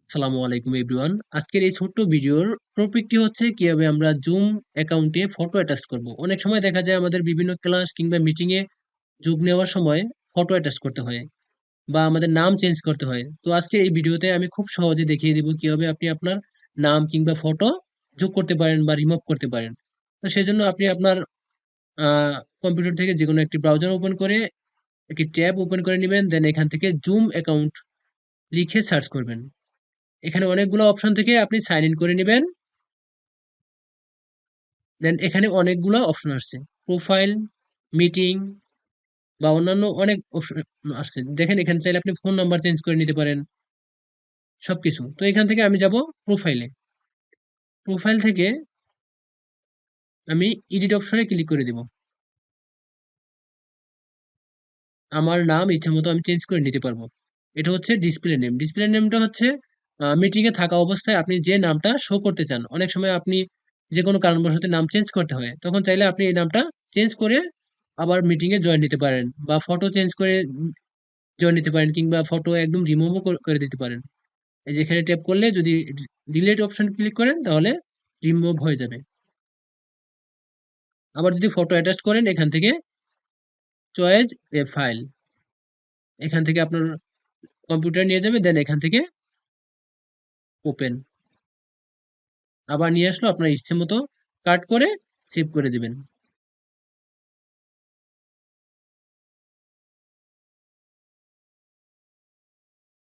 আসসালামু আলাইকুম এভরিওয়ান। আজকের এই ছোট্ট ভিডিওর টপিকটি হচ্ছে কিভাবে আমরা জুম অ্যাকাউন্টে ফটো অ্যাটাচ করব। অনেক সময় দেখা যায় আমাদের বিভিন্ন ক্লাস কিংবা মিটিং এ যোগ নেওয়ার সময় ফটো অ্যাটাচ করতে হয় বা আমাদের নাম চেঞ্জ করতে হয়। তো আজকের এই ভিডিওতে আমি খুব সহজে দেখিয়ে দিব কিভাবে আপনি আপনার নাম কিংবা ফটো যোগ করতে পারেন বা রিমুভ করতে পারেন। তো সেজন্য আপনি আপনার কম্পিউটার থেকে যেকোনো একটি ব্রাউজার ওপেন করে একটি ট্যাব ওপেন করে নেবেন, দেন এখান থেকে জুম অ্যাকাউন্ট লিখে সার্চ করবেন। এখানে অনেকগুলো অপশন থেকে আপনি সাইন ইন করে নেবেন। দেন এখানে অনেকগুলো অপশন আসছে, প্রোফাইল, মিটিং বা অন্যান্য অনেক অপশন আসছে। দেখেন এখানে চাইলে আপনি ফোন নাম্বার চেঞ্জ করে নিতে পারেন, সবকিছু। তো এখান থেকে আমি যাব প্রোফাইলে। প্রোফাইল থেকে আমি এডিট অপশনে ক্লিক করে দিব। আমার নাম ইচ্ছা মতো আমি চেঞ্জ করে নিতে পারবো। এটা হচ্ছে ডিসপ্লে নেম। ডিসপ্লে নেমটা হচ্ছে মিটিং এ থাকা অবস্থায় আপনি যে নামটা শো করতে চান। অনেক সময় আপনি যে কোনো কারণবশত নাম চেঞ্জ করতে হয়, তখন চাইলে আপনি এই নামটা চেঞ্জ করে আবার মিটিং এ জয়েন নিতে পারেন বা ফটো চেঞ্জ করে জয়েন নিতে পারেন কিংবা ফটো একদম রিমুভও করে দিতে পারেন। এই যে এখানে ট্যাপ করলে যদি ডিলিট অপশন ক্লিক করেন তাহলে রিমুভ হয়ে যাবে। আবার যদি ফটো অ্যাটাচ করেন এখান থেকে চয়েস এ ফাইল, এখান থেকে আপনার কম্পিউটার নিয়ে যাবে, দেন এখান থেকে ওপেন, আবার নিয়ে আসলো আপনার ইচ্ছে মতো কাট করে সেভ করে দিবেন।